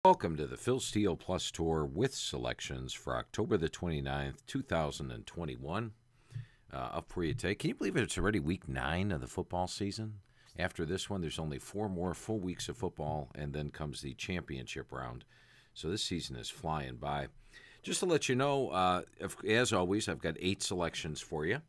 Welcome to the Phil Steele Plus Tour with selections for October the 29th, 2021. Up for you today. Can you believe it's already week 9 of the football season? After this one, there's only 4 more full weeks of football, and then comes the championship round. So this season is flying by. Just to let you know, as always, I've got 8 selections for you.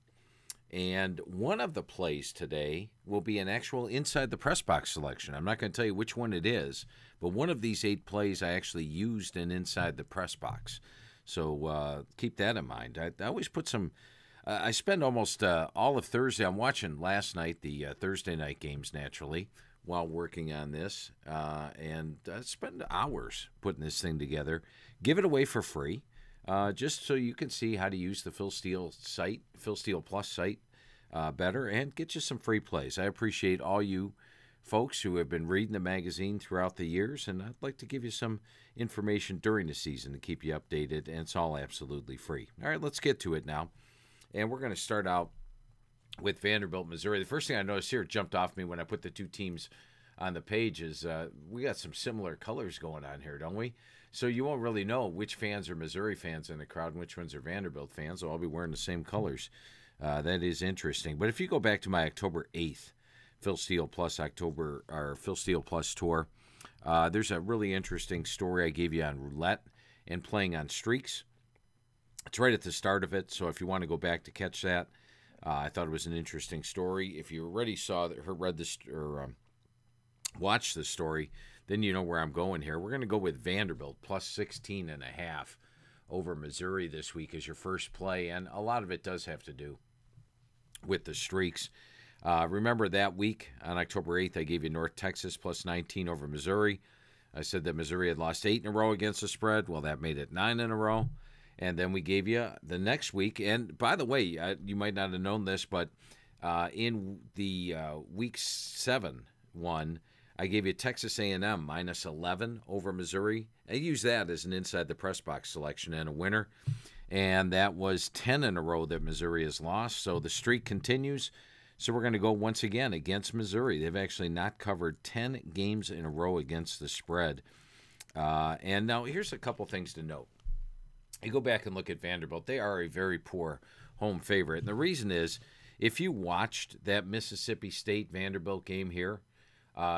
And one of the plays today will be an actual inside the press box selection. I'm not going to tell you which one it is, but one of these 8 plays I actually used in inside the press box. So keep that in mind. I always put some. I spend almost all of Thursday. I'm watching last night the Thursday night games naturally while working on this, and I spend hours putting this thing together. Give it away for free. Just so you can see how to use the Phil Steele site, Phil Steele Plus site, better, and get you some free plays. I appreciate all you folks who have been reading the magazine throughout the years, and I'd like to give you some information during the season to keep you updated, and it's all absolutely free. All right, let's get to it now, and we're going to start out with Vanderbilt, Missouri. The first thing I noticed here, jumped off me when I put the 2 teams on the page, is we got some similar colors going on here, don't we? So you won't really know which fans are Missouri fans in the crowd and which ones are Vanderbilt fans. They'll all be wearing the same colors. That is interesting. But if you go back to my October 8th Phil Steele Plus Phil Steele Plus tour, there's a really interesting story I gave you on roulette and playing on streaks. It's right at the start of it, so if you want to go back to catch that, I thought it was an interesting story. If you already saw that or read this or watched the story, then you know where I'm going here. We're going to go with Vanderbilt plus 16.5 over Missouri this week as your first play, and a lot of it does have to do with the streaks. Remember that week on October 8th, I gave you North Texas plus 19 over Missouri. I said that Missouri had lost 8 in a row against the spread. Well, that made it 9 in a row. And then we gave you the next week. And by the way, you might not have known this, but in the week 7 one, I gave you Texas A&M minus 11 over Missouri. I used that as an inside the press box selection and a winner. And that was 10 in a row that Missouri has lost. So the streak continues. So we're going to go once again against Missouri. They've actually not covered 10 games in a row against the spread. And now here's a couple things to note. You go back and look at Vanderbilt. They are a very poor home favorite. And the reason is, if you watched that Mississippi State-Vanderbilt game here,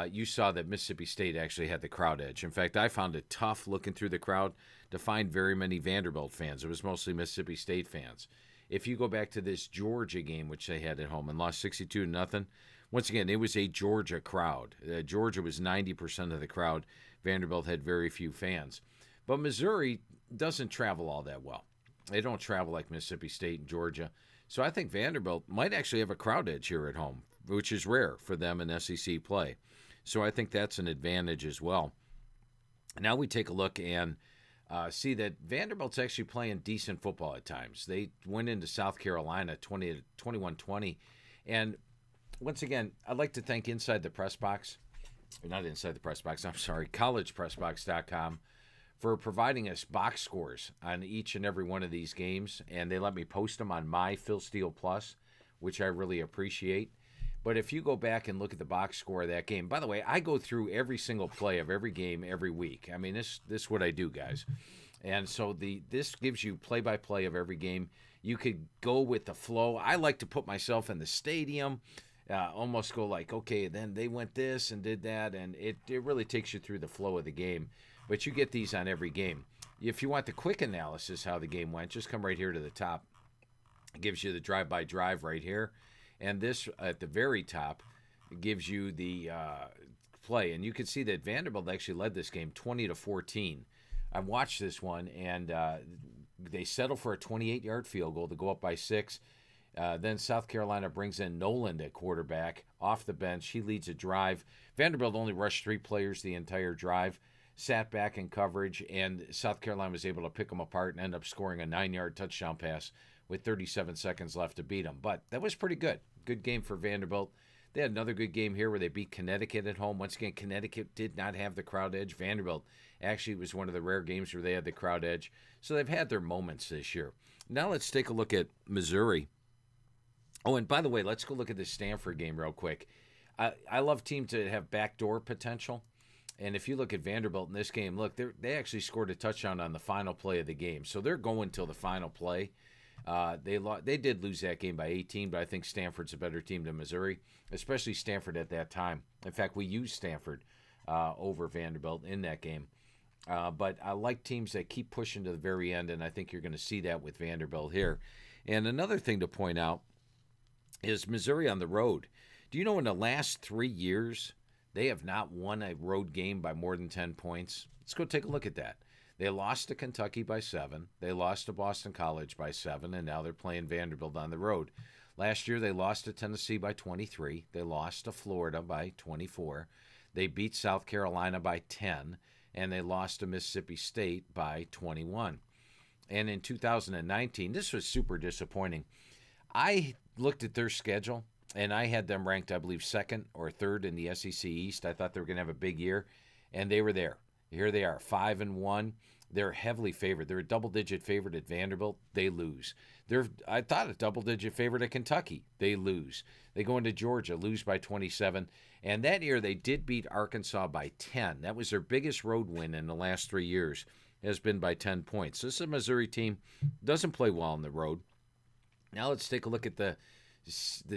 you saw that Mississippi State actually had the crowd edge. In fact, I found it tough looking through the crowd to find very many Vanderbilt fans. It was mostly Mississippi State fans. If you go back to this Georgia game, which they had at home and lost 62-0, once again, it was a Georgia crowd. Georgia was 90% of the crowd. Vanderbilt had very few fans. But Missouri doesn't travel all that well. They don't travel like Mississippi State and Georgia. So I think Vanderbilt might actually have a crowd edge here at home, which is rare for them in SEC play. So I think that's an advantage as well. Now we take a look and see that Vanderbilt's actually playing decent football at times. They went into South Carolina 21-20. And once again, I'd like to thank Inside the Press Box, or not Inside the Press Box, I'm sorry, collegepressbox.com, for providing us box scores on each and every one of these games. And they let me post them on my Phil Steele Plus, which I really appreciate. But if you go back and look at the box score of that game, by the way, I go through every single play of every game every week. I mean, this is what I do, guys. And so this gives you play-by-play of every game. You could go with the flow. I like to put myself in the stadium, almost go like, okay, then they went this and did that, and it really takes you through the flow of the game. But you get these on every game. If you want the quick analysis how the game went, just come right here to the top. It gives you the drive-by drive right here. And this, at the very top, gives you the play. And you can see that Vanderbilt actually led this game 20-14. I watched this one, and they settle for a 28-yard field goal to go up by 6. Then South Carolina brings in Noland at quarterback off the bench. He leads a drive. Vanderbilt only rushed 3 players the entire drive, sat back in coverage, and South Carolina was able to pick them apart and end up scoring a 9-yard touchdown pass with 37 seconds left to beat them. But that was pretty good. Good game for Vanderbilt. They had another good game here where they beat Connecticut at home. Once again, Connecticut did not have the crowd edge. Vanderbilt actually was one of the rare games where they had the crowd edge. So they've had their moments this year. Now let's take a look at Missouri. Oh, and by the way, let's go look at this Stanford game real quick. I love teams that have backdoor potential. And if you look at Vanderbilt in this game, look, they actually scored a touchdown on the final play of the game. So they're going till the final play. They did lose that game by 18, but I think Stanford's a better team than Missouri, especially Stanford at that time. In fact, we used Stanford over Vanderbilt in that game. But I like teams that keep pushing to the very end, and I think you're going to see that with Vanderbilt here. And another thing to point out is Missouri on the road. Do you know in the last 3 years, they have not won a road game by more than 10 points? Let's go take a look at that. They lost to Kentucky by 7. They lost to Boston College by 7, and now they're playing Vanderbilt on the road. Last year, they lost to Tennessee by 23. They lost to Florida by 24. They beat South Carolina by 10, and they lost to Mississippi State by 21. And in 2019, this was super disappointing. I looked at their schedule, and I had them ranked, I believe, 2nd or 3rd in the SEC East. I thought they were going to have a big year, and they were there. Here they are, 5-1. They're heavily favored. They're a double-digit favorite at Vanderbilt. They lose. I thought a double-digit favorite at Kentucky. They lose. They go into Georgia, lose by 27. And that year they did beat Arkansas by 10. That was their biggest road win in the last 3 years, has been by 10 points. This is a Missouri team, doesn't play well on the road. Now let's take a look at the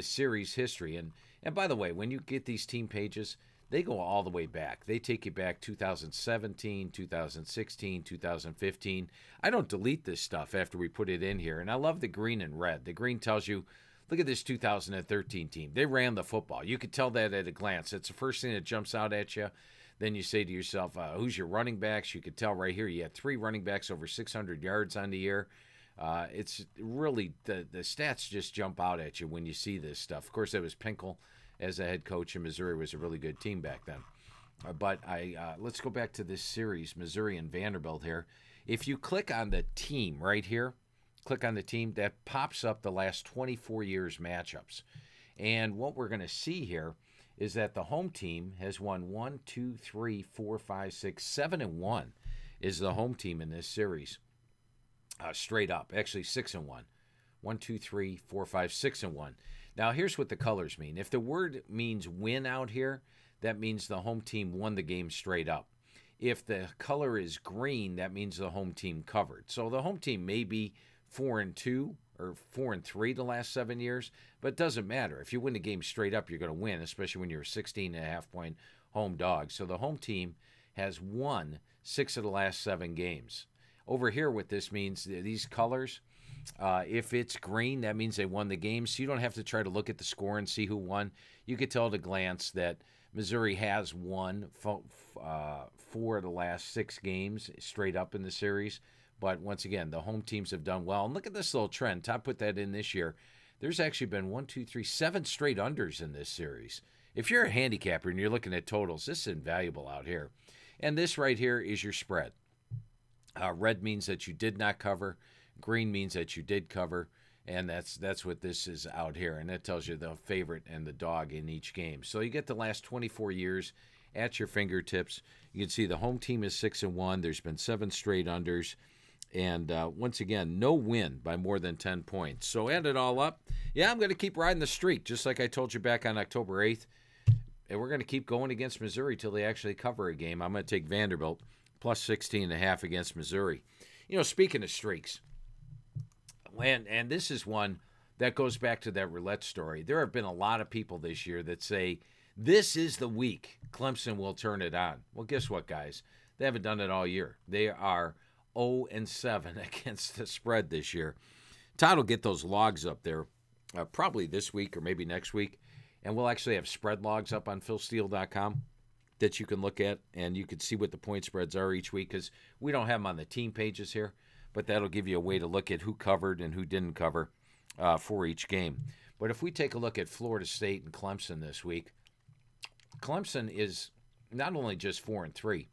series history. And by the way, when you get these team pages, they go all the way back. They take you back 2017, 2016, 2015. I don't delete this stuff after we put it in here. And I love the green and red. The green tells you, look at this 2013 team. They ran the football. You could tell that at a glance. It's the first thing that jumps out at you. Then you say to yourself, who's your running backs? You could tell right here you had 3 running backs over 600 yards on the year. It's really, the stats just jump out at you when you see this stuff. Of course, that was Pinkel as a head coach, and Missouri was a really good team back then. But let's go back to this series, Missouri and Vanderbilt here. If you click on the team right here, click on the team, that pops up the last 24 years matchups. And what we're going to see here is that the home team has won 1, 2, 3, 4, 5, 6, 7-1 is the home team in this series. Straight up, actually 6-1. 1, 2, 3, 4, 5, 6-1. Now, here's what the colors mean. If the word means win out here, that means the home team won the game straight up. If the color is green, that means the home team covered. So the home team may be 4-2 or 4-3 the last 7 years, but it doesn't matter. If you win the game straight up, you're going to win, especially when you're a 16.5-point home dog. So the home team has won 6 of the last 7 games. Over here, what this means, these colors, if it's green, that means they won the game. So you don't have to try to look at the score and see who won. You could tell at a glance that Missouri has won 4 of the last 6 games straight up in the series. But once again, the home teams have done well. And look at this little trend. Todd put that in this year. There's actually been 7 straight unders in this series. If you're a handicapper and you're looking at totals, this is invaluable out here. And this right here is your spread. Red means that you did not cover. Green means that you did cover. And that's what this is out here. And that tells you the favorite and the dog in each game. So you get the last 24 years at your fingertips. You can see the home team is 6-1. There's been 7 straight unders. And once again, no win by more than 10 points. So add it all up. Yeah, I'm going to keep riding the streak, just like I told you back on October 8th. And we're going to keep going against Missouri till they actually cover a game. I'm going to take Vanderbilt plus 16.5 against Missouri. You know, speaking of streaks, and this is one that goes back to that roulette story. There have been a lot of people this year that say, this is the week Clemson will turn it on. Well, guess what, guys? They haven't done it all year. They are 0-7 against the spread this year. Todd will get those logs up there probably this week or maybe next week, and we'll actually have spread logs up on philsteele.com that you can look at, and you can see what the point spreads are each week, because we don't have them on the team pages here, but that'll give you a way to look at who covered and who didn't cover for each game. But if we take a look at Florida State and Clemson this week, Clemson is not only just 4-3,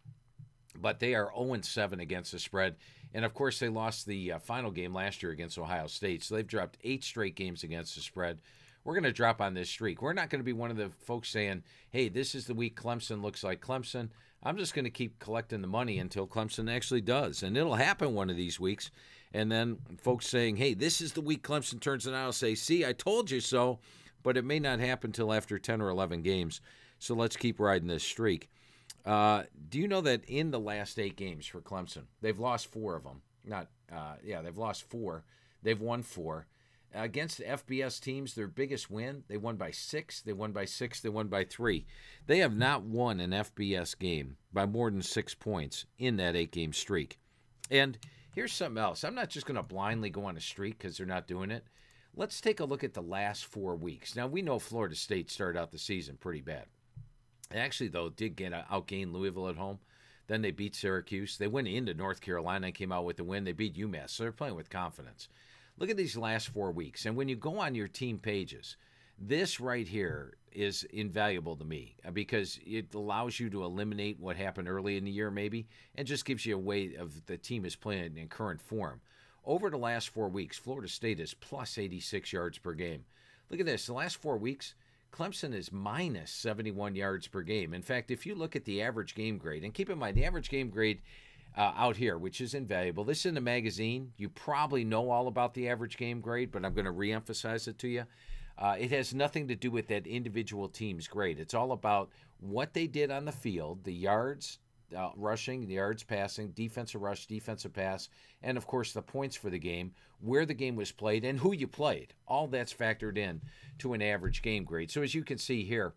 but they are 0-7 against the spread. And, of course, they lost the final game last year against Ohio State, so they've dropped 8 straight games against the spread. We're going to drop on this streak. We're not going to be one of the folks saying, hey, this is the week Clemson looks like Clemson. I'm just going to keep collecting the money until Clemson actually does. And it'll happen one of these weeks. And then folks saying, hey, this is the week Clemson turns it out. I'll say, see, I told you so. But it may not happen until after 10 or 11 games. So let's keep riding this streak. Do you know that in the last 8 games for Clemson, they've lost 4 of them? They've lost 4. They've won 4. Against FBS teams, their biggest win, they won by 6, they won by 6, they won by 3. They have not won an FBS game by more than 6 points in that 8-game streak. And here's something else. I'm not just going to blindly go on a streak because they're not doing it. Let's take a look at the last 4 weeks. Now, we know Florida State started out the season pretty bad. They actually, though, did outgain Louisville at home. Then they beat Syracuse. They went into North Carolina and came out with a win. They beat UMass, so they're playing with confidence. Look at these last 4 weeks. And when you go on your team pages, this right here is invaluable to me because it allows you to eliminate what happened early in the year maybe and just gives you a way of the team is playing in current form. Over the last 4 weeks, Florida State is plus 86 yards per game. Look at this. The last 4 weeks, Clemson is minus 71 yards per game. In fact, if you look at the average game grade, and keep in mind the average game grade out here, which is invaluable. This is in the magazine. You probably know all about the average game grade, but I'm going to reemphasize it to you. It has nothing to do with that individual team's grade. It's all about what they did on the field, the yards rushing, the yards passing, defensive rush, defensive pass, and, of course, the points for the game, where the game was played, and who you played. All that's factored in to an average game grade. So as you can see here,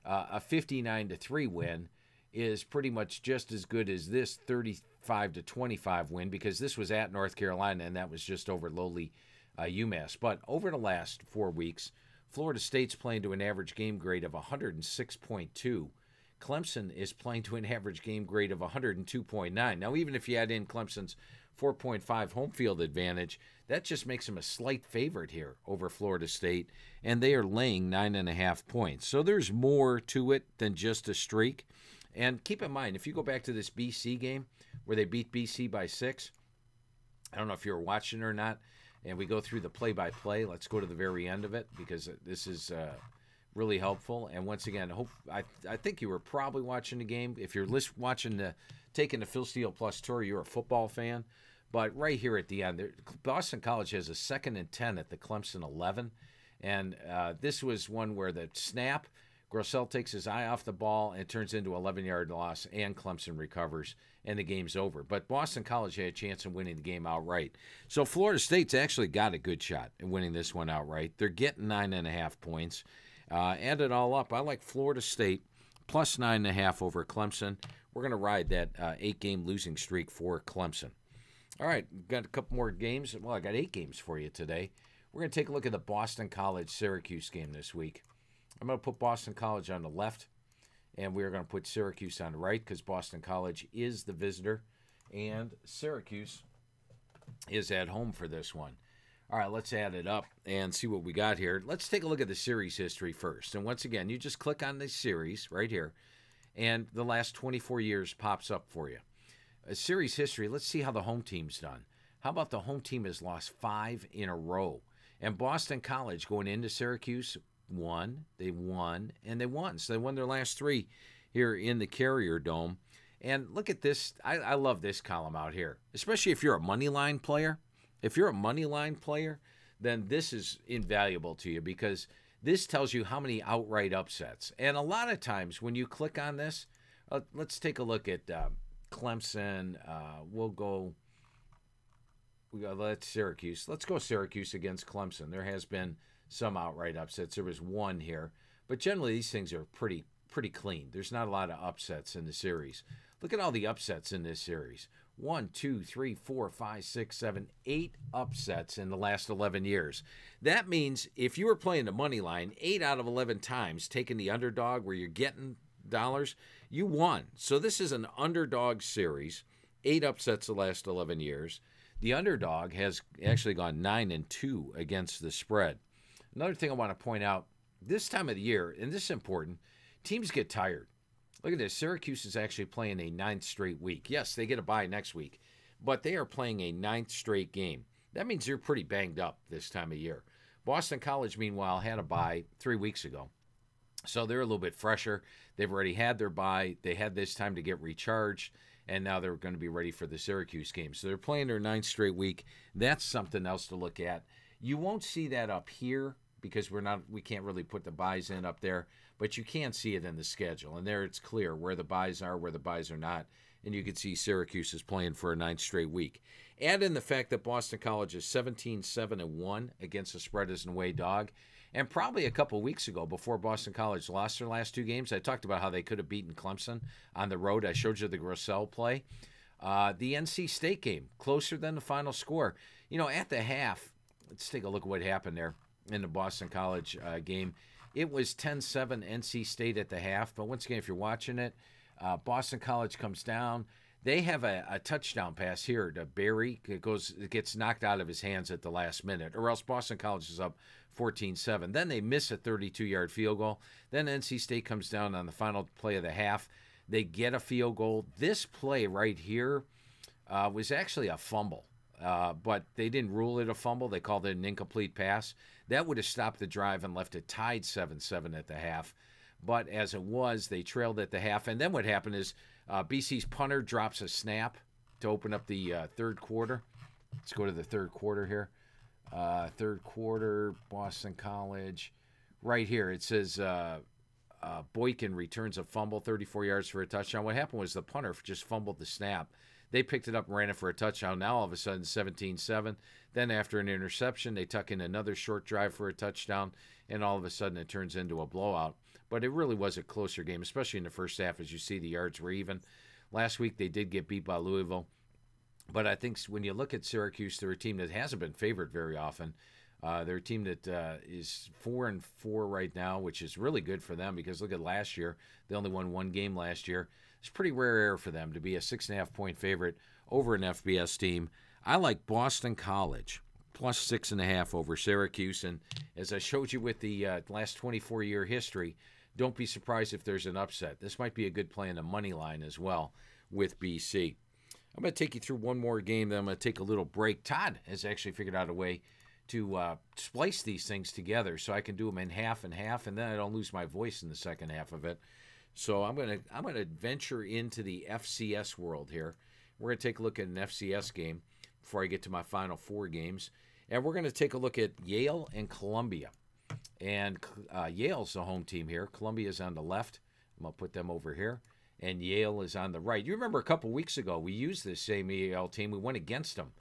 a 59-3 win is pretty much just as good as this 35-25 win because this was at North Carolina and that was just over lowly UMass. But over the last 4 weeks, Florida State's playing to an average game grade of 106.2. Clemson is playing to an average game grade of 102.9. Now, even if you add in Clemson's 4.5 home field advantage, that just makes them a slight favorite here over Florida State, and they are laying 9.5 points. So there's more to it than just a streak. And keep in mind, if you go back to this BC game where they beat BC by 6, I don't know if you were watching or not, and we go through the play-by-play. Let's go to the very end of it because this is really helpful. And once again, I think you were probably watching the game. If you're taking the Phil Steele Plus tour, you're a football fan. But right here at the end, Boston College has a 2nd and 10 at the Clemson 11. And this was one where the snap, Grossell takes his eye off the ball and it turns into an 11-yard loss, and Clemson recovers, and the game's over. But Boston College had a chance of winning the game outright. So Florida State's actually got a good shot at winning this one outright. They're getting 9.5 points. Add it all up, I like Florida State plus 9.5 over Clemson. We're going to ride that 8-game losing streak for Clemson. All right, got a couple more games. Well, I got 8 games for you today. We're going to take a look at the Boston College-Syracuse game this week. I'm going to put Boston College on the left, and we're going to put Syracuse on the right because Boston College is the visitor, and Syracuse is at home for this one. All right, let's add it up and see what we got here. Let's take a look at the series history first. And once again, you just click on the series right here, and the last 24 years pops up for you. A series history, let's see how the home team's done. How about the home team has lost 5 in a row? And Boston College going into Syracuse won, they won, and they won. So they won their last 3 here in the Carrier Dome. And look at this. I love this column out here, especially if you're a money line player. If you're a money line player, then this is invaluable to you because this tells you how many outright upsets. And a lot of times when you click on this, let's take a look at Clemson. Let's Syracuse. Let's go Syracuse against Clemson. There has been some outright upsets. There was one here. But generally, these things are pretty clean. There's not a lot of upsets in the series. Look at all the upsets in this series. 1, 2, 3, 4, 5, 6, 7, 8 upsets in the last 11 years. That means if you were playing the money line 8 out of 11 times, taking the underdog where you're getting dollars, you won. So this is an underdog series. 8 upsets the last 11 years. The underdog has actually gone 9-2 against the spread. Another thing I want to point out, this time of the year, and this is important, teams get tired. Look at this. Syracuse is actually playing a 9th straight week. Yes, they get a bye next week, but they are playing a 9th straight game. That means they're pretty banged up this time of year. Boston College, meanwhile, had a bye 3 weeks ago. So they're a little bit fresher. They've already had their bye. They had this time to get recharged, and now they're going to be ready for the Syracuse game. So they're playing their 9th straight week. That's something else to look at. You won't see that up here, because we can't really put the buys in up there, but you can see it in the schedule. And there it's clear where the buys are, where the buys are not. And you can see Syracuse is playing for a 9th straight week. Add in the fact that Boston College is 17-7-1 against the spread as an away dog. And probably a couple weeks ago, before Boston College lost their last 2 games, I talked about how they could have beaten Clemson on the road. I showed you the Grosel play. The NC State game, closer than the final score. At the half, let's take a look at what happened there in the Boston College game. It was 10-7 NC State at the half. But once again, if you're watching it, Boston College comes down. They have a touchdown pass here to Barry. It gets knocked out of his hands at the last minute, or else Boston College is up 14-7. Then they miss a 32-yard field goal. Then NC State comes down on the final play of the half. They get a field goal. This play right here was actually a fumble, but they didn't rule it a fumble. They called it an incomplete pass. That would have stopped the drive and left it tied 7-7 at the half. But as it was, they trailed at the half. And then what happened is BC's punter drops a snap to open up the third quarter. Let's go to the third quarter here. Third quarter, Boston College. Right here, it says Boykin returns a fumble, 34 yards for a touchdown. What happened was the punter just fumbled the snap. They picked it up and ran it for a touchdown. Now all of a sudden 17-7. Then after an interception, they tuck in another short drive for a touchdown, and all of a sudden it turns into a blowout. But it really was a closer game, especially in the first half. As you see, the yards were even. Last week they did get beat by Louisville. But I think when you look at Syracuse, they're a team that hasn't been favored very often. They're a team that is 4-4 right now, which is really good for them because look at last year. They only won 1 game last year. It's pretty rare air for them to be a 6.5-point favorite over an FBS team. I like Boston College plus 6.5 over Syracuse. And as I showed you with the last 24-year history, don't be surprised if there's an upset. This might be a good play in the money line as well with BC. I'm going to take you through one more game, then I'm going to take a little break. Todd has actually figured out a way to splice these things together so I can do them in half and half, and then I don't lose my voice in the second half of it. So I'm going to venture into the FCS world here. We're going to take a look at an FCS game before I get to my final 4 games. And we're going to take a look at Yale and Columbia. And Yale's the home team here. Columbia's on the left. I'm going to put them over here. And Yale is on the right. You remember a couple weeks ago, we used this same Yale team. We went against them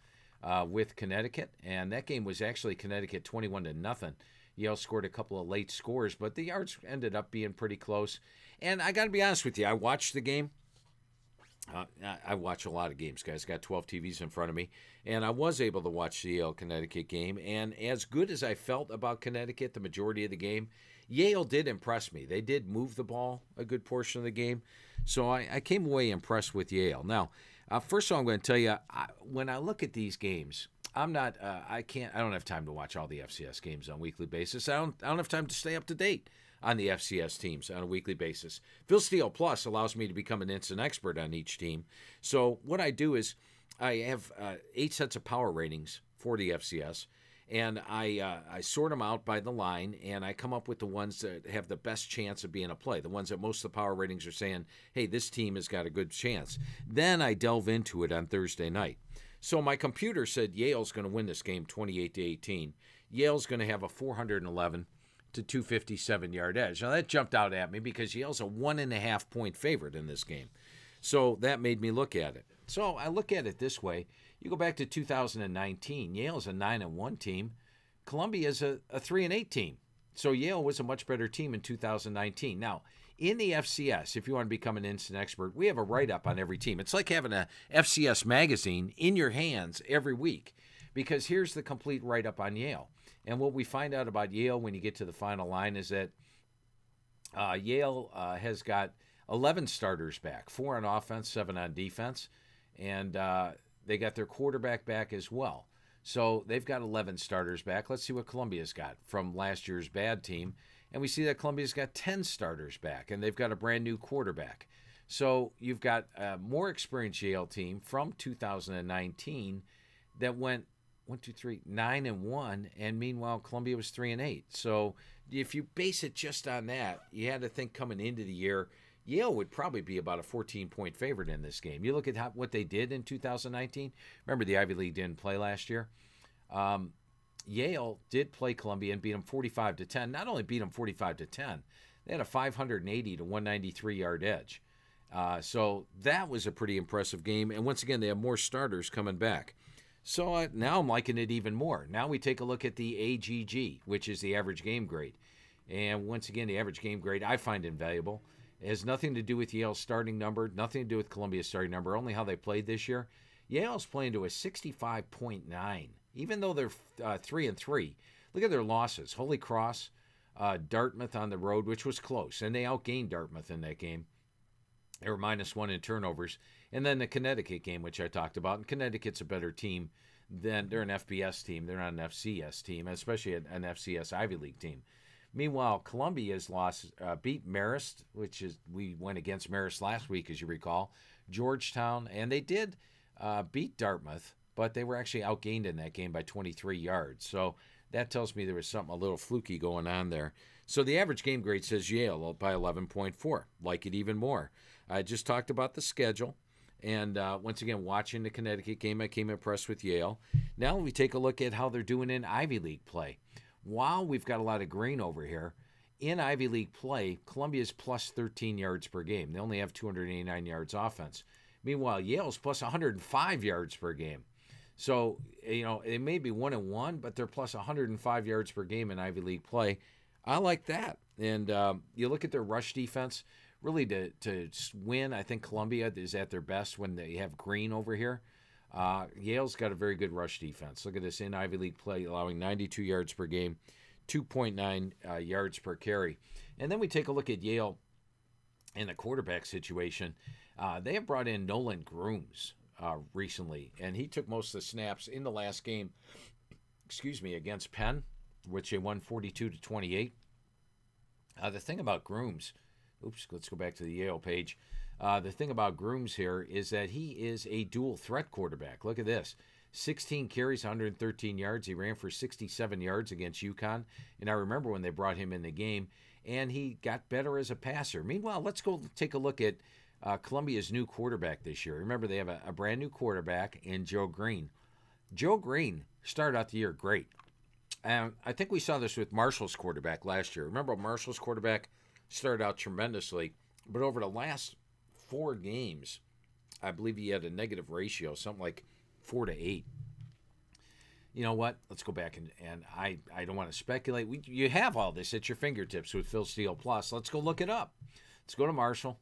with Connecticut. And that game was actually Connecticut 21-0. Yale scored a couple of late scores, but the yards ended up being pretty close. And I got to be honest with you, I watched the game. I watch a lot of games, guys. Got 12 TVs in front of me. And I was able to watch the Yale-Connecticut game. And as good as I felt about Connecticut the majority of the game, Yale did impress me. They did move the ball a good portion of the game. So I came away impressed with Yale. Now, first of all, I'm going to tell you, when I look at these games, I don't have time to watch all the FCS games on a weekly basis. I don't have time to stay up to date on the FCS teams on a weekly basis. Phil Steele Plus allows me to become an instant expert on each team. So what I do is I have 8 sets of power ratings for the FCS, and I sort them out by the line, and I come up with the ones that have the best chance of being a play, the ones that most of the power ratings are saying, hey, this team has got a good chance. Then I delve into it on Thursday night. So my computer said Yale's going to win this game 28-18. Yale's going to have a 411 to 257-yard edge. Now, that jumped out at me because Yale's a 1.5-point favorite in this game. So that made me look at it. So I look at it this way. You go back to 2019. Yale's a 9-1 team. Columbia's a 3-8 team. So Yale was a much better team in 2019. Now, in the FCS, if you want to become an instant expert, we have a write-up on every team. It's like having a FCS magazine in your hands every week because here's the complete write-up on Yale. And what we find out about Yale when you get to the final line is that Yale has got 11 starters back, 4 on offense, 7 on defense, and they got their quarterback back as well. So they've got 11 starters back. Let's see what Columbia's got from last year's bad team. And we see that Columbia's got 10 starters back, and they've got a brand new quarterback. So you've got a more experienced Yale team from 2019 that went 9-1, and meanwhile Columbia was 3-8. So if you base it just on that, you had to think coming into the year, Yale would probably be about a 14-point favorite in this game. You look at what they did in 2019. Remember, the Ivy League didn't play last year. Yale did play Columbia and beat them 45-10. Not only beat them 45-10, they had a 580 to 193 yard edge. So that was a pretty impressive game. And once again, they have more starters coming back. So now I'm liking it even more. Now we take a look at the AGG, which is the average game grade. And once again, the average game grade I find invaluable. It has nothing to do with Yale's starting number, nothing to do with Columbia's starting number, only how they played this year. Yale's playing to a 65.9, even though they're 3-3. Look at their losses. Holy Cross, Dartmouth on the road, which was close, and they outgained Dartmouth in that game. They were -1 in turnovers. And then the Connecticut game, which I talked about. And Connecticut's a better team than they're an FBS team. They're not an FCS team, especially an FCS Ivy League team. Meanwhile, Columbia's lost, beat Marist, we went against Marist last week, as you recall, Georgetown, and they did beat Dartmouth, but they were actually outgained in that game by 23 yards. So that tells me there was something a little fluky going on there. So the average game grade says Yale by 11.4. Like it even more. I just talked about the schedule. And once again, watching the Connecticut game, I came impressed with Yale. Now we take a look at how they're doing in Ivy League play. While we've got a lot of green over here, in Ivy League play, Columbia's plus 13 yards per game. They only have 289 yards offense. Meanwhile, Yale's plus 105 yards per game. So, they may be 1-1, but they're plus 105 yards per game in Ivy League play. I like that. And you look at their rush defense. Really, to win, I think Columbia is at their best when they have green over here. Yale's got a very good rush defense. Look at this in Ivy League play, allowing 92 yards per game, 2.9 yards per carry. And then we take a look at Yale in the quarterback situation. They have brought in Nolan Grooms recently, and he took most of the snaps in the last game, against Penn, which they won 42-28. The thing about Grooms, let's go back to the Yale page. The thing about Grooms here is that he is a dual threat quarterback. Look at this. 16 carries, 113 yards. He ran for 67 yards against UConn. And I remember when they brought him in the game, and he got better as a passer. Meanwhile, let's go take a look at Columbia's new quarterback this year. Remember, they have a brand new quarterback in Joe Green. Joe Green started out the year great. And I think we saw this with Marshall's quarterback last year. Remember, Marshall's quarterback started out tremendously, but over the last 4 games, I believe he had a negative ratio, something like 4-8. You know what? Let's go back and I don't want to speculate. You have all this at your fingertips with Phil Steele Plus. Let's go look it up. Let's go to Marshall.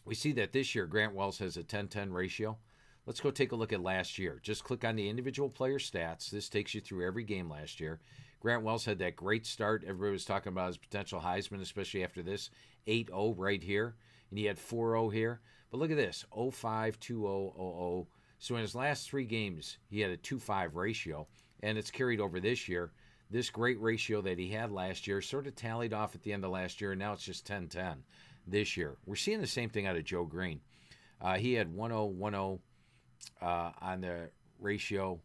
We see that this year Grant Wells has a 10-10 ratio. Let's go take a look at last year. Just click on the individual player stats. This takes you through every game last year. Grant Wells had that great start. Everybody was talking about his potential Heisman, especially after this. 8-0 right here. And he had 4-0 here. But look at this. 0-5, 2-0, 0-0. So in his last 3 games, he had a 2-5 ratio. And it's carried over this year. This great ratio that he had last year sort of tallied off at the end of last year. And now it's just 10-10 this year. We're seeing the same thing out of Joe Green. He had 1-0, 1-0 on the ratio.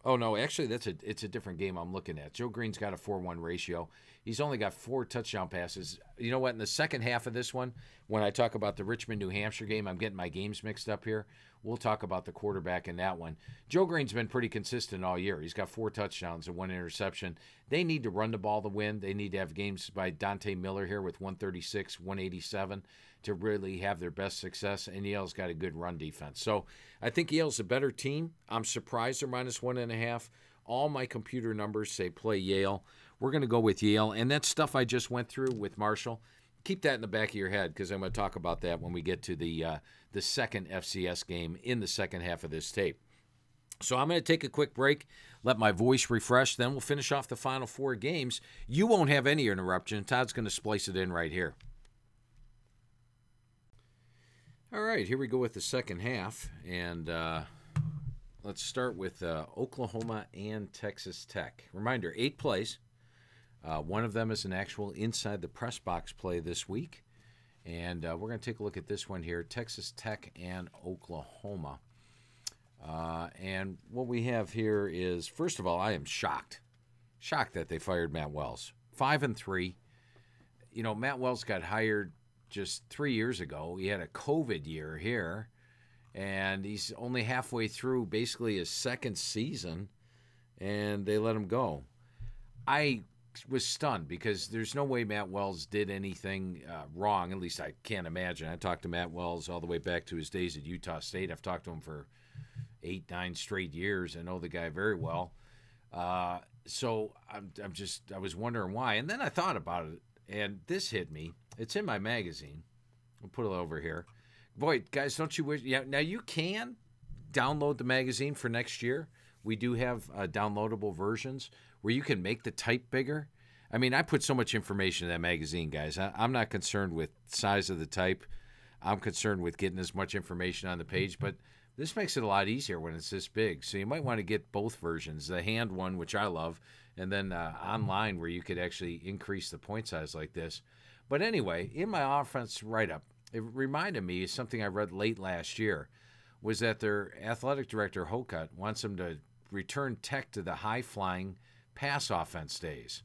Oh, no, actually, it's a different game I'm looking at. Joe Green's got a 4-1 ratio. He's only got 4 touchdown passes. You know what? In the second half of this one, when I talk about the Richmond, New Hampshire game, I'm getting my games mixed up here. We'll talk about the quarterback in that one. Joe Green's been pretty consistent all year. He's got 4 touchdowns and 1 interception. They need to run the ball to win. They need to have games by Dante Miller here with 136, 187 to really have their best success, and Yale's got a good run defense. So I think Yale's a better team. I'm surprised they're -1.5. All my computer numbers say play Yale. We're going to go with Yale, and that stuff I just went through with Marshall, keep that in the back of your head because I'm going to talk about that when we get to the second FCS game in the second half of this tape. So I'm going to take a quick break, let my voice refresh, then we'll finish off the final 4 games. You won't have any interruption. Todd's going to splice it in right here. All right, here we go with the second half, and let's start with Oklahoma and Texas Tech. Reminder, 8 plays. One of them is an actual inside the press box play this week, and we're going to take a look at this one here, Texas Tech and Oklahoma. And what we have here is, first of all, I am shocked that they fired Matt Wells. 5-3. You know, Matt Wells got hired just 3 years ago. He had a COVID year here, and he's only halfway through basically his second season. and they let him go. I was stunned because there's no way Matt Wells did anything wrong. At least I can't imagine. I talked to Matt Wells all the way back to his days at Utah State. I've talked to him for 8-9 straight years. I know the guy very well. So I was wondering why. And then I thought about it, and this hit me. It's in my magazine. I'll put it over here. Boy, guys, don't you wish? Yeah, now you can download the magazine for next year. We do have downloadable versions where you can make the type bigger. I mean, I put so much information in that magazine, guys. I'm not concerned with size of the type. I'm concerned with getting as much information on the page, but this makes it a lot easier when it's this big. So you might want to get both versions, the hand one, which I love, and then online where you could actually increase the point size like this. But anyway, in my offense write-up, it reminded me of something I read late last year, was that their athletic director, Hokut, wants them to return Tech to the high-flying pass offense days.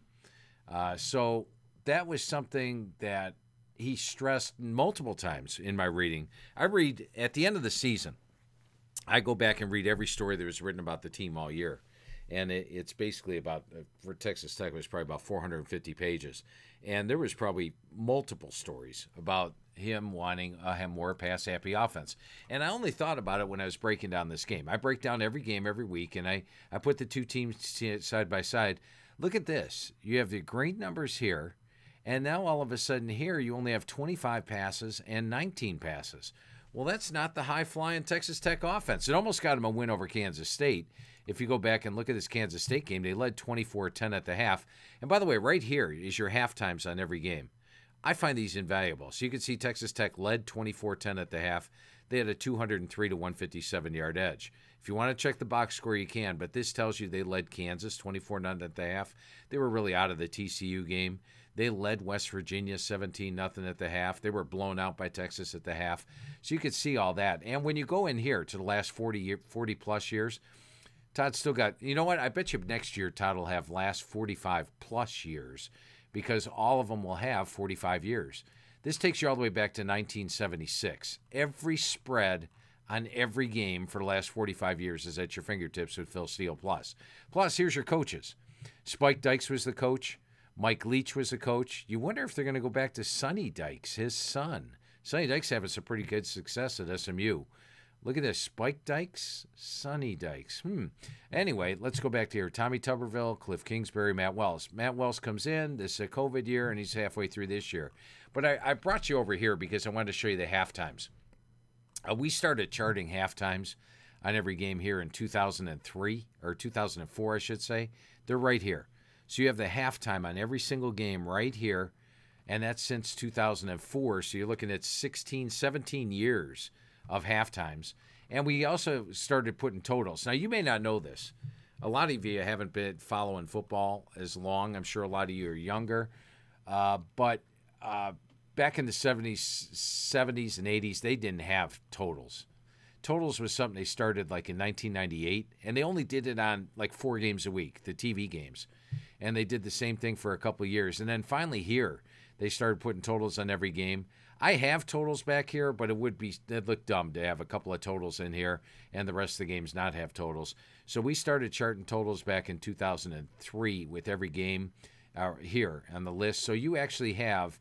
So that was something that he stressed multiple times in my reading. I read at the end of the season, I go back and read every story that was written about the team all year. And it's basically about, for Texas Tech, it was probably about 450 pages. And there was probably multiple stories about him wanting a more pass-happy offense. And I only thought about it when I was breaking down this game. I break down every game every week, and I put the two teams side by side. Look at this. You have the great numbers here, and now all of a sudden here you only have 25 passes and 19 passes. Well, that's not the high-flying Texas Tech offense. It almost got them a win over Kansas State. If you go back and look at this Kansas State game, they led 24-10 at the half. And by the way, right here is your halftimes on every game. I find these invaluable. So you can see Texas Tech led 24-10 at the half. They had a 203 to 157-yard edge. If you want to check the box score, you can, but this tells you they led Kansas 24-0 at the half. They were really out of the TCU game. They led West Virginia 17-0 at the half. They were blown out by Texas at the half. So you could see all that. And when you go in here to the last 40-plus years, Todd still got, you know what? I bet you next year Todd will have last 45-plus years because all of them will have 45 years. This takes you all the way back to 1976. Every spread on every game for the last 45 years is at your fingertips with Phil Steele Plus. Plus, here's your coaches. Spike Dykes was the coach. Mike Leach was the coach. You wonder if they're going to go back to Sonny Dykes, his son. Sonny Dykes having some pretty good success at SMU. Look at this. Spike Dykes, Sonny Dykes. Anyway, let's go back to here. Tommy Tuberville, Cliff Kingsbury, Matt Wells. Matt Wells comes in. This is a COVID year, and he's halfway through this year. But I brought you over here because I wanted to show you the halftimes. We started charting halftimes on every game here in 2003, or 2004, I should say. They're right here. So you have the halftime on every single game right here, and that's since 2004. So you're looking at 16, 17 years of halftimes. And we also started putting totals. Now, you may not know this. A lot of you haven't been following football as long. I'm sure a lot of you are younger. But back in the 70s and 80s, they didn't have totals. Totals was something they started like in 1998, and they only did it on like 4 games a week, the TV games. And they did the same thing for a couple of years. And then finally here, they started putting totals on every game. I have totals back here, but it'd look dumb to have a couple of totals in here and the rest of the games not have totals. So we started charting totals back in 2003 with every game here on the list. So you actually have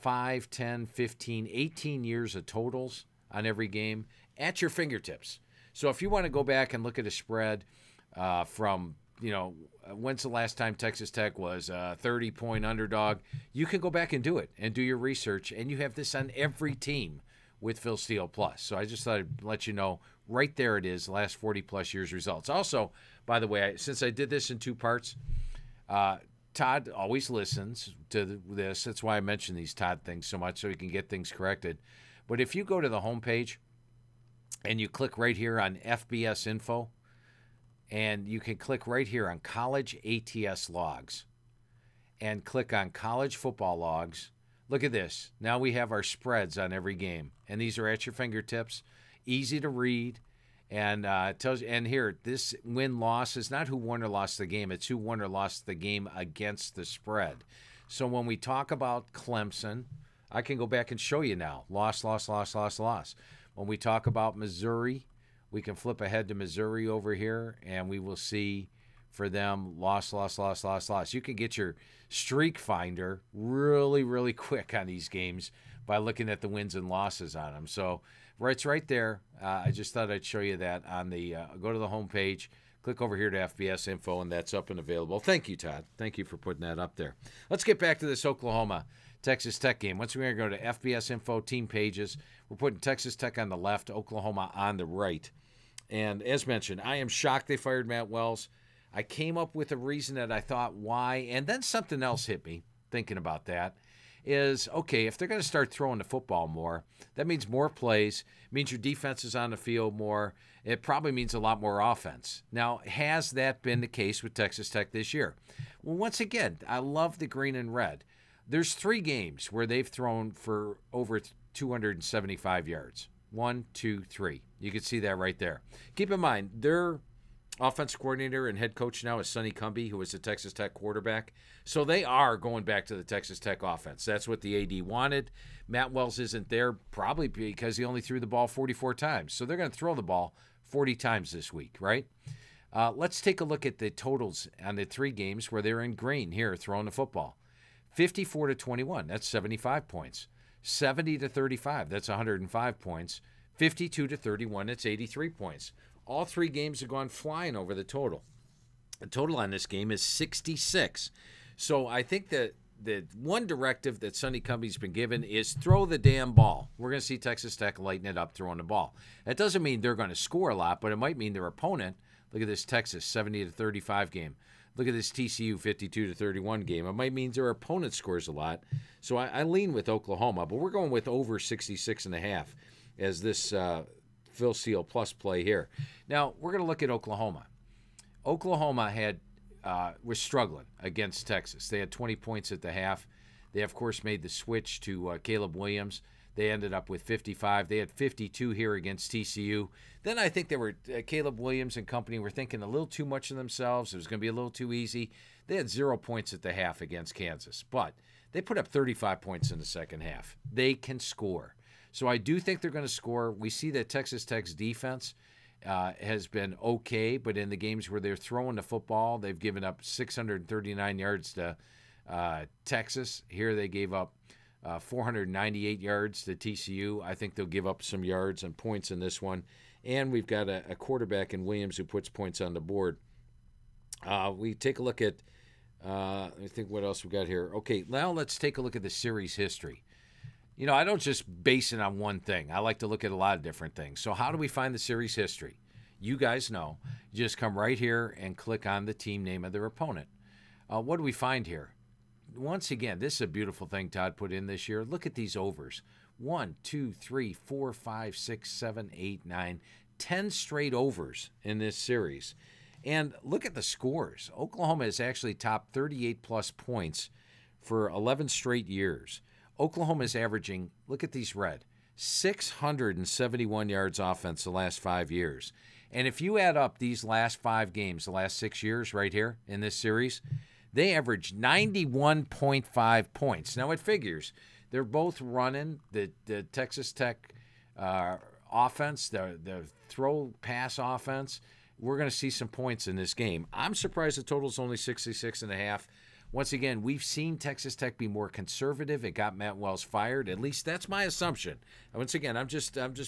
5, 10, 15, 18 years of totals on every game at your fingertips. So if you want to go back and look at a spread from, when's the last time Texas Tech was a 30-point underdog, you can go back and do it and do your research, and you have this on every team with Phil Steele Plus. So I just thought I'd let you know, right there it is, last 40-plus years results. Also, by the way, since I did this in 2 parts, Todd always listens to this. That's why I mention these Todd things so much, so he can get things corrected. But if you go to the homepage and you click right here on FBS info, and you can click right here on college ATS logs and click on college football logs. Look at this. Now we have our spreads on every game, and these are at your fingertips, easy to read, and tells you. And here, this win-loss is not who won or lost the game. It's who won or lost the game against the spread. So when we talk about Clemson, I can go back and show you now. Loss, loss, loss, loss, loss. When we talk about Missouri, we can flip ahead to Missouri over here, and we will see for them. Loss, loss, loss, loss, loss. You can get your streak finder really, really quick on these games by looking at the wins and losses on them. So it's right there. I just thought I'd show you that on the go to the homepage, click over here to FBS Info, and that's up and available. Thank you, Todd. Thank you for putting that up there. Let's get back to this Oklahoma-Texas Tech game. Once we're going to go to FBS Info team pages, we're putting Texas Tech on the left, Oklahoma on the right. And as mentioned, I am shocked they fired Matt Wells. I came up with a reason that I thought why, and then something else hit me thinking about that. Is, okay, if they're going to start throwing the football more, that means more plays, means your defense is on the field more. It probably means a lot more offense. Now, has that been the case with Texas Tech this year? Well, once again, I love the green and red. There's 3 games where they've thrown for over 275 yards. 1, 2, 3. You can see that right there. Keep in mind, their offensive coordinator and head coach now is Sonny Cumbie, who was the Texas Tech quarterback. So they are going back to the Texas Tech offense. That's what the AD wanted. Matt Wells isn't there probably because he only threw the ball 44 times. So they're going to throw the ball 40 times this week, right? Let's take a look at the totals on the 3 games where they're in green here throwing the football. 54-21, that's 75 points. 70-35, that's 105 points. 52-31, that's 83 points. All 3 games have gone flying over the total. The total on this game is 66. So I think that the one directive that Sonny Cumbie's been given is throw the damn ball. We're going to see Texas Tech lighten it up throwing the ball. That doesn't mean they're going to score a lot, but it might mean their opponent. Look at this Texas 70-35 game. Look at this TCU 52-31 game. It might mean their opponent scores a lot. So I lean with Oklahoma, but we're going with over 66.5 as this Phil Steele Plus play here. Now, we're going to look at Oklahoma. Oklahoma was struggling against Texas. They had 20 points at the half. They, of course, made the switch to Caleb Williams. They ended up with 55. They had 52 here against TCU. Then I think they were Caleb Williams and company were thinking a little too much of themselves. It was going to be a little too easy. They had 0 points at the half against Kansas, but they put up 35 points in the second half. They can score. So I do think they're going to score. We see that Texas Tech's defense has been okay, but in the games where they're throwing the football, they've given up 639 yards to Texas. Here they gave up 498 yards to TCU. I think they'll give up some yards and points in this one. And we've got a quarterback in Williams who puts points on the board. We take a look at, I think what else we got here. Okay, now let's take a look at the series history. You know, I don't just base it on one thing. I like to look at a lot of different things. So how do we find the series history? You guys know. You just come right here and click on the team name of their opponent. What do we find here? Once again, this is a beautiful thing Todd put in this year. Look at these overs. 1, 2, 3, 4, 5, 6, 7, 8, 9, 10 straight overs in this series. And look at the scores. Oklahoma has actually topped 38-plus points for 11 straight years. Oklahoma is averaging, look at these red, 671 yards offense the last 5 years. And if you add up these last 5 games, the last 6 years right here in this series, they averaged 91.5 points. Now it figures they're both running the Texas Tech offense, the throw pass offense. We're going to see some points in this game. I'm surprised the total's only 66.5. Once again, we've seen Texas Tech be more conservative. It got Matt Wells fired. At least that's my assumption. Once again, I'm just adding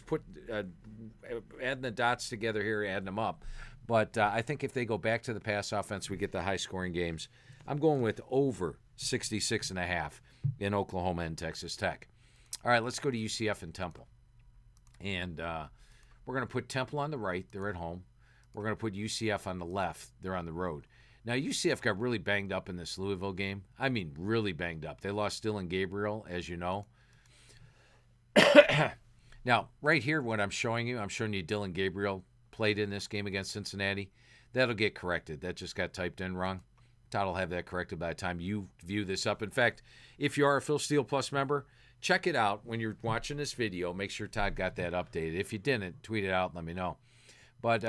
the dots together here, adding them up. But I think if they go back to the pass offense, we get the high-scoring games. I'm going with over 66.5 in Oklahoma and Texas Tech. All right, let's go to UCF and Temple. And we're going to put Temple on the right. They're at home. We're going to put UCF on the left. They're on the road. Now, UCF got really banged up in this Louisville game. I mean, really banged up. They lost Dylan Gabriel, as you know. Now, right here, what I'm showing you Dylan Gabriel played in this game against Cincinnati. That'll get corrected. That just got typed in wrong. Todd will have that corrected by the time you view this up. In fact, if you are a Phil Steele Plus member, check it out when you're watching this video. Make sure Todd got that updated. If you didn't, tweet it out and let me know. But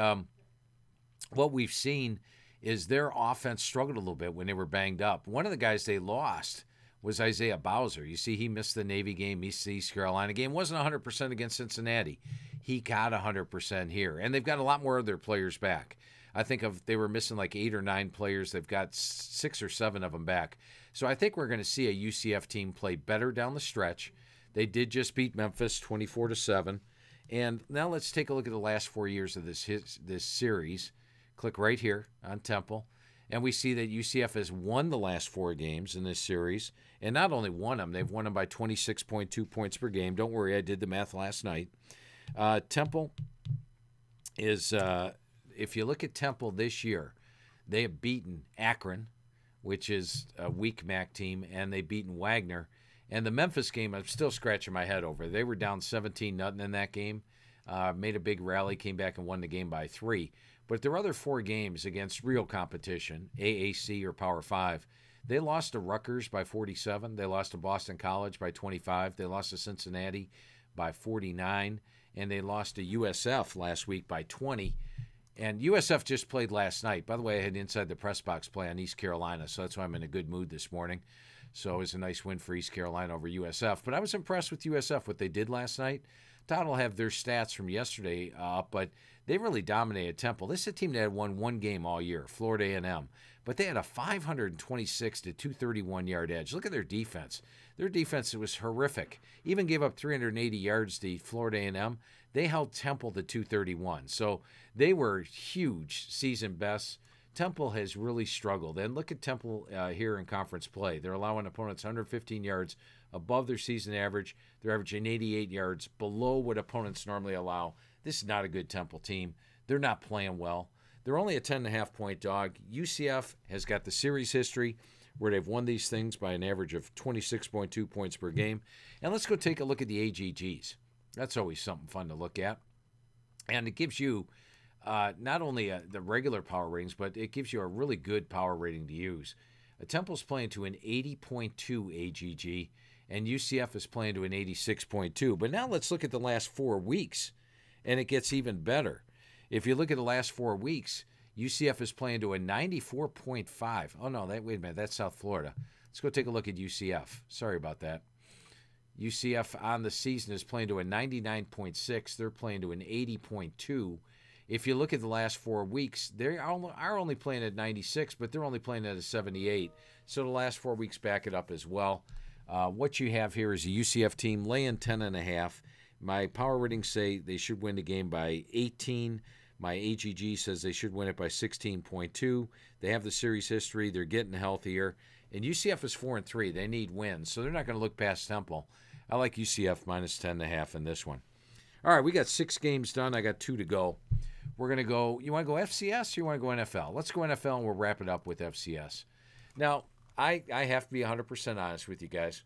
what we've seen is their offense struggled a little bit when they were banged up. One of the guys they lost was Isaiah Bowser. You see, he missed the Navy game, missed the East Carolina game. Wasn't 100% against Cincinnati. He got 100% here. And they've got a lot more of their players back. I think they were missing like 8 or 9 players. They've got 6 or 7 of them back. So I think we're going to see a UCF team play better down the stretch. They did just beat Memphis 24-7. And now let's take a look at the last 4 years of this series. Click right here on Temple. And we see that UCF has won the last 4 games in this series. And not only won them, they've won them by 26.2 points per game. Don't worry, I did the math last night. Temple is, if you look at Temple this year, they have beaten Akron, which is a weak MAC team, and they've beaten Wagner. And the Memphis game, I'm still scratching my head over. They were down 17-0 in that game, made a big rally, came back and won the game by 3. But their other 4 games against real competition, AAC or Power 5, they lost to Rutgers by 47. They lost to Boston College by 25. They lost to Cincinnati by 49. And they lost to USF last week by 20. And USF just played last night. By the way, I had Inside the Press Box play on East Carolina, so that's why I'm in a good mood this morning. So it was a nice win for East Carolina over USF. But I was impressed with USF, what they did last night. Todd will have their stats from yesterday up, but they really dominated Temple. This is a team that had won 1 game all year, Florida A&M. But they had a 526 to 231 yard edge. Look at their defense. Their defense was horrific. Even gave up 380 yards to Florida A&M. They held Temple to 231. So they were huge season bests. Temple has really struggled. And look at Temple here in conference play. They're allowing opponents 115 yards above their season average. They're averaging 88 yards below what opponents normally allow. This is not a good Temple team. They're not playing well. They're only a 10.5-point dog. UCF has got the series history where they've won these things by an average of 26.2 points per game. And let's go take a look at the AGGs. That's always something fun to look at. And it gives you not only the regular power ratings, but it gives you a really good power rating to use. Temple's playing to an 80.2 AGG, and UCF is playing to an 86.2. But now let's look at the last 4 weeks, and it gets even better. If you look at the last 4 weeks, UCF is playing to a 94.5. Oh, no, wait a minute, that's South Florida. Let's go take a look at UCF. Sorry about that. UCF on the season is playing to a 99.6. They're playing to an 80.2. If you look at the last 4 weeks, they are only playing at 96, but they're only playing at a 78. So the last 4 weeks back it up as well. What you have here is a UCF team laying 10.5. My power ratings say they should win the game by 18. My AGG says they should win it by 16.2. They have the series history. They're getting healthier. And UCF is 4-3. They need wins, so they're not going to look past Temple. I like UCF minus 10.5 in this one. All right, we got 6 games done. I got 2 to go. We're going to go, you want to go FCS or you want to go NFL? Let's go NFL and we'll wrap it up with FCS. Now, I have to be 100% honest with you guys.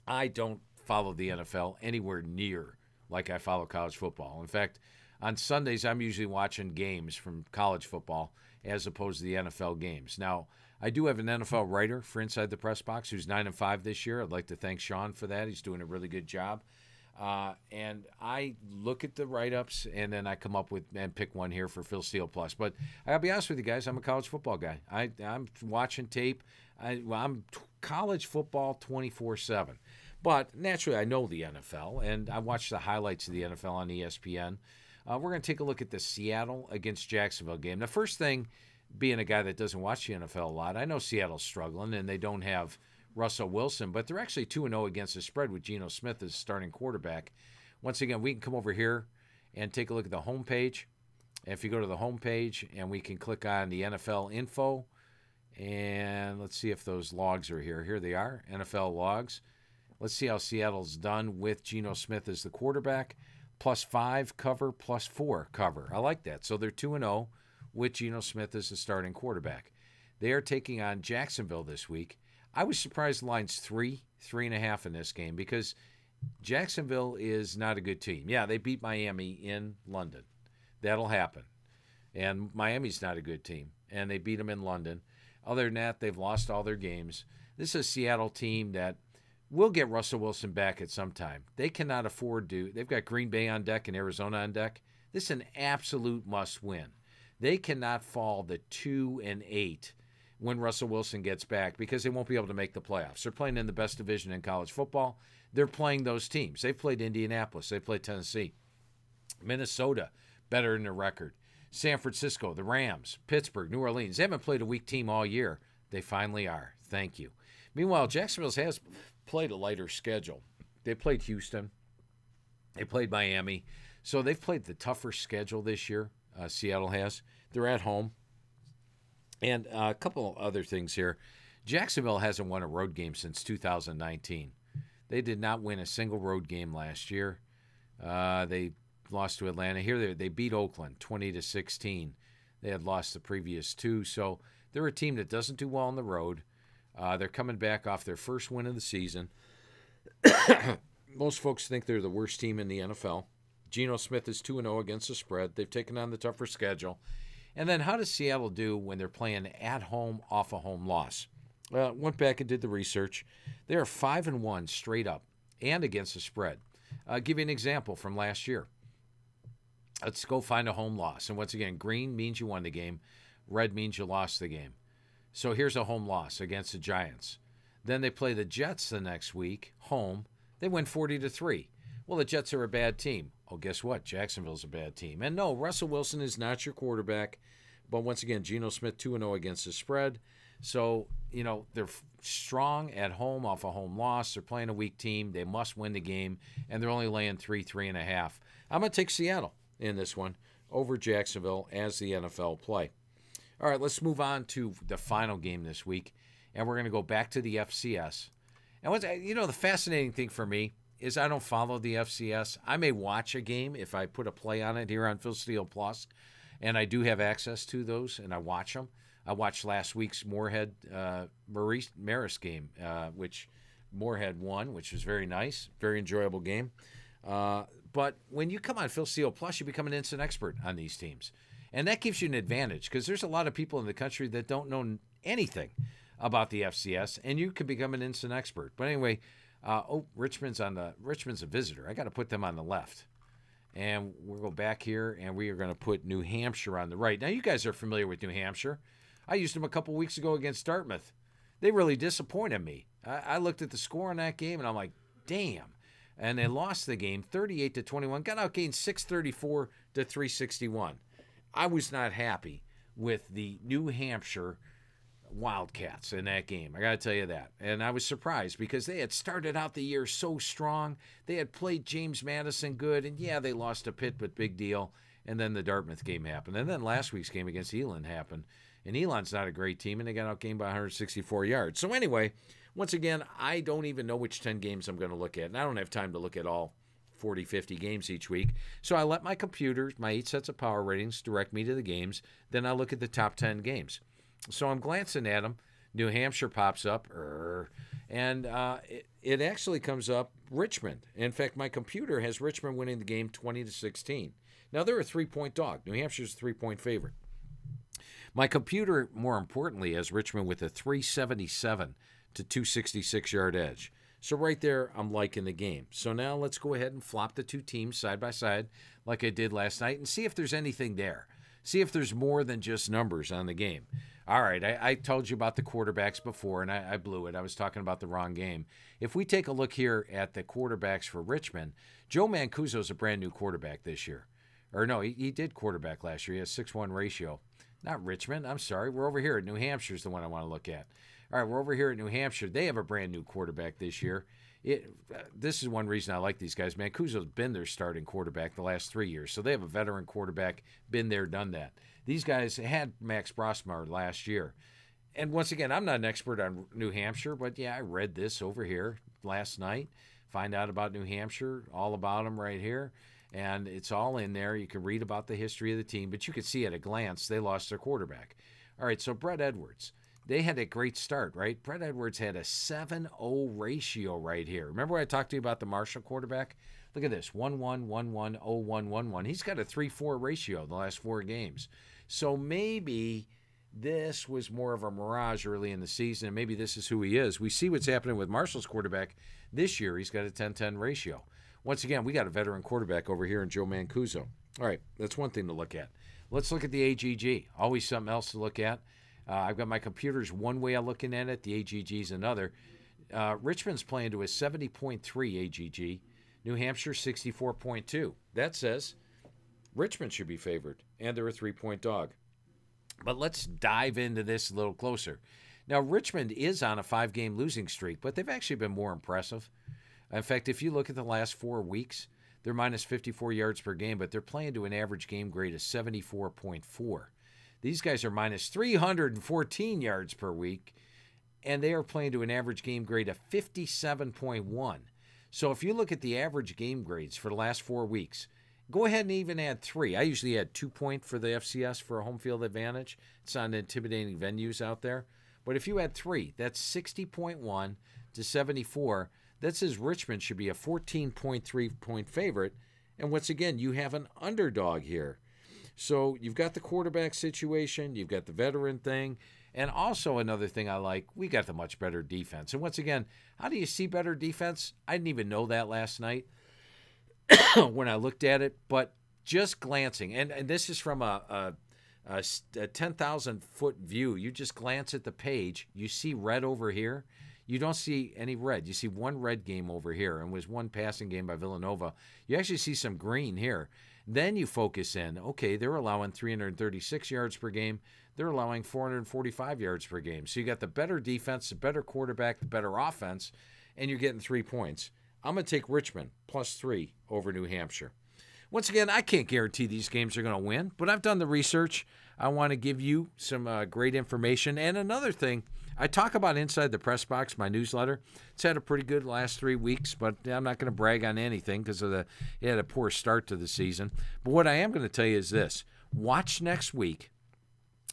I don't follow the NFL anywhere near like I follow college football. In fact, on Sundays, I'm usually watching games from college football as opposed to the NFL games. Now, I do have an NFL writer for Inside the Press Box who's 9-5 this year. I'd like to thank Sean for that. He's doing a really good job. And I look at the write-ups, and then I come up with and pick one here for Phil Steele Plus. But I gotta be honest with you guys, I'm a college football guy. I'm watching tape. I'm college football 24/7. But naturally, I know the NFL, and I watch the highlights of the NFL on ESPN. We're going to take a look at the Seattle against Jacksonville game. The first thing, being a guy that doesn't watch the NFL a lot, I know Seattle's struggling, and they don't have Russell Wilson, but they're actually 2-0 against the spread with Geno Smith as starting quarterback. Once again, we can come over here and take a look at the homepage. And if you go to the homepage, and we can click on the NFL info, and let's see if those logs are here. Here they are, NFL logs. Let's see how Seattle's done with Geno Smith as the quarterback. +5 cover, +4 cover. I like that. So they're 2-0 with Geno Smith as the starting quarterback. They are taking on Jacksonville this week. I was surprised the line's 3.5 in this game because Jacksonville is not a good team. Yeah, they beat Miami in London. That'll happen. And Miami's not a good team, and they beat them in London. Other than that, they've lost all their games. This is a Seattle team that will get Russell Wilson back at some time. They cannot afford to. They've got Green Bay on deck and Arizona on deck. This is an absolute must-win. They cannot fall to 2-8 when Russell Wilson gets back because they won't be able to make the playoffs. They're playing in the best division in college football. They're playing those teams. They've played Indianapolis. They played Tennessee. Minnesota, better in their record. San Francisco, the Rams, Pittsburgh, New Orleans. They haven't played a weak team all year. They finally are. Thank you. Meanwhile, Jacksonville has played a lighter schedule. They played Houston. They played Miami. So they've played the tougher schedule this year. Seattle has. They're at home. And a couple other things here. Jacksonville hasn't won a road game since 2019. They did not win a single road game last year. They lost to Atlanta. Here they beat Oakland 20-16. They had lost the previous two. So they're a team that doesn't do well on the road. They're coming back off their first win of the season. Most folks think they're the worst team in the NFL. Geno Smith is 2-0 against the spread. They've taken on the tougher schedule. And then how does Seattle do when they're playing at home off a home loss? Went back and did the research. They are 5-1 straight up and against the spread. I'll give you an example from last year. Let's go find a home loss. And once again, green means you won the game. Red means you lost the game. So here's a home loss against the Giants. Then they play the Jets the next week, home. They win 40-3. Well, the Jets are a bad team. Oh, guess what? Jacksonville's a bad team. And no, Russell Wilson is not your quarterback. But once again, Geno Smith 2-0 against the spread. So, they're strong at home off a home loss. They're playing a weak team. They must win the game. And they're only laying 3.5. I'm going to take Seattle in this one over Jacksonville as the NFL play. All right, let's move on to the final game this week. And we're going to go back to the FCS. And the fascinating thing for me is I don't follow the FCS. I may watch a game if I put a play on it here on Phil Steele Plus, and I do have access to those, and I watch them. I watched last week's Moorhead Marist game, which Moorhead won, which was very nice, very enjoyable game. But when you come on Phil Steele Plus, you become an instant expert on these teams. And that gives you an advantage because there's a lot of people in the country that don't know anything about the FCS, and you can become an instant expert. But anyway, Richmond's a visitor. I got to put them on the left. And we'll go back here, and we are going to put New Hampshire on the right. Now, you guys are familiar with New Hampshire. I used them a couple weeks ago against Dartmouth. They really disappointed me. I looked at the score on that game, and I'm like, damn. And they lost the game 38-21, got outgained 634-361. I was not happy with the New Hampshire Wildcats in that game. I got to tell you that. And I was surprised because they had started out the year so strong. They had played James Madison good. And, yeah, they lost to Pitt, but big deal. And then the Dartmouth game happened. And then last week's game against Elon happened. And Elon's not a great team, and they got outgained by 164 yards. So anyway, once again, I don't even know which 10 games I'm going to look at. And I don't have time to look at all 40, 50 games each week. So I let my computers, my 8 sets of power ratings, direct me to the games. Then I look at the top 10 games. So I'm glancing at them. New Hampshire pops up, and it actually comes up Richmond. In fact, my computer has Richmond winning the game 20-16. Now, they're a 3-point dog. New Hampshire's a 3-point favorite. My computer, more importantly, has Richmond with a 377 to 266 yard edge. So right there, I'm liking the game. So now let's go ahead and flop the two teams side by side like I did last night and see if there's anything there. See if there's more than just numbers on the game. All right, I told you about the quarterbacks before, and I blew it. I was talking about the wrong game. If we take a look here at the quarterbacks for Richmond, Joe Mancuso's a brand-new quarterback this year. Or no, he did quarterback last year. He has 6-1 ratio. Not Richmond. I'm sorry. We're over here at New Hampshire is the one I want to look at. All right, we're over here at New Hampshire. They have a brand-new quarterback this year. This is one reason I like these guys. Mancuso's been their starting quarterback the last 3 years, so they have a veteran quarterback, been there, done that. These guys had Max Brosmar last year. And once again, I'm not an expert on New Hampshire, but yeah, I read this over here last night. Find out about New Hampshire, all about them right here. And it's all in there. You can read about the history of the team, but you could see at a glance they lost their quarterback. All right, so Brett Edwards. They had a great start, right? Brett Edwards had a 7-0 ratio right here. Remember when I talked to you about the Marshall quarterback? Look at this, 1-1, 1-1, 0-1, 1-1. He's got a 3-4 ratio the last 4 games. So maybe this was more of a mirage early in the season, and maybe this is who he is. We see what's happening with Marshall's quarterback this year. He's got a 10-10 ratio. Once again, we got a veteran quarterback over here in Joe Mancuso. All right, that's one thing to look at. Let's look at the AGG. Always something else to look at. I've got my computers one way of looking at it. The AGG's another. Richmond's playing to a 70.3 AGG. New Hampshire, 64.2. That says Richmond should be favored and they're a 3-point dog. But let's dive into this a little closer. Now, Richmond is on a 5-game losing streak, but they've actually been more impressive. In fact, if you look at the last 4 weeks, they're minus 54 yards per game, but they're playing to an average game grade of 74.4. These guys are minus 314 yards per week, and they are playing to an average game grade of 57.1. So if you look at the average game grades for the last 4 weeks, go ahead and even add 3. I usually add 2 point for the FCS for a home field advantage. It's on intimidating venues out there. But if you add 3, that's 60.1 to 74. That says Richmond should be a 14.3 point favorite. And once again, you have an underdog here. So you've got the quarterback situation, you've got the veteran thing, and also another thing I like, we got the much better defense. And once again, how do you see better defense? I didn't even know that last night when I looked at it, but just glancing, and this is from a 10,000-foot view. You just glance at the page, you see red over here. You don't see any red. You see one red game over here, and was one passing game by Villanova. You actually see some green here. Then you focus in, okay, they're allowing 336 yards per game. They're allowing 445 yards per game. So you got the better defense, the better quarterback, the better offense, and you're getting 3 points. I'm going to take Richmond +3 over New Hampshire. Once again, I can't guarantee these games are going to win, but I've done the research. I want to give you some great information. And another thing, I talk about Inside the Press Box, my newsletter. It's had a pretty good last 3 weeks, but I'm not going to brag on anything because it had a poor start to the season. But what I am going to tell you is this. Watch next week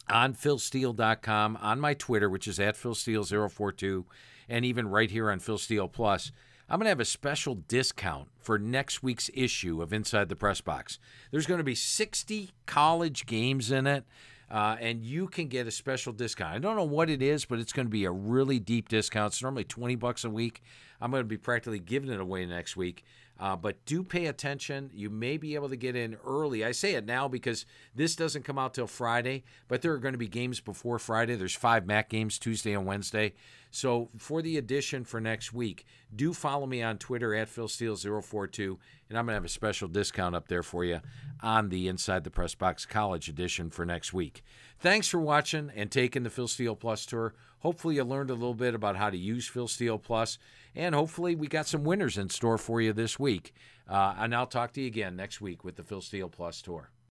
on philsteele.com, on my Twitter, which is @PhilSteele042, and even right here on Phil Steele Plus. I'm going to have a special discount for next week's issue of Inside the Press Box. There's going to be 60 college games in it, and you can get a special discount. I don't know what it is, but it's going to be a really deep discount. It's normally $20 a week. I'm going to be practically giving it away next week. But do pay attention. You may be able to get in early. I say it now because this doesn't come out till Friday, but there are going to be games before Friday. There's 5 MAC games Tuesday and Wednesday. So for the edition for next week, do follow me on Twitter @PhilSteele042, and I'm going to have a special discount up there for you on the Inside the Press Box College edition for next week. Thanks for watching and taking the Phil Steele Plus tour. Hopefully you learned a little bit about how to use Phil Steele Plus, and hopefully we got some winners in store for you this week. And I'll talk to you again next week with the Phil Steele Plus tour.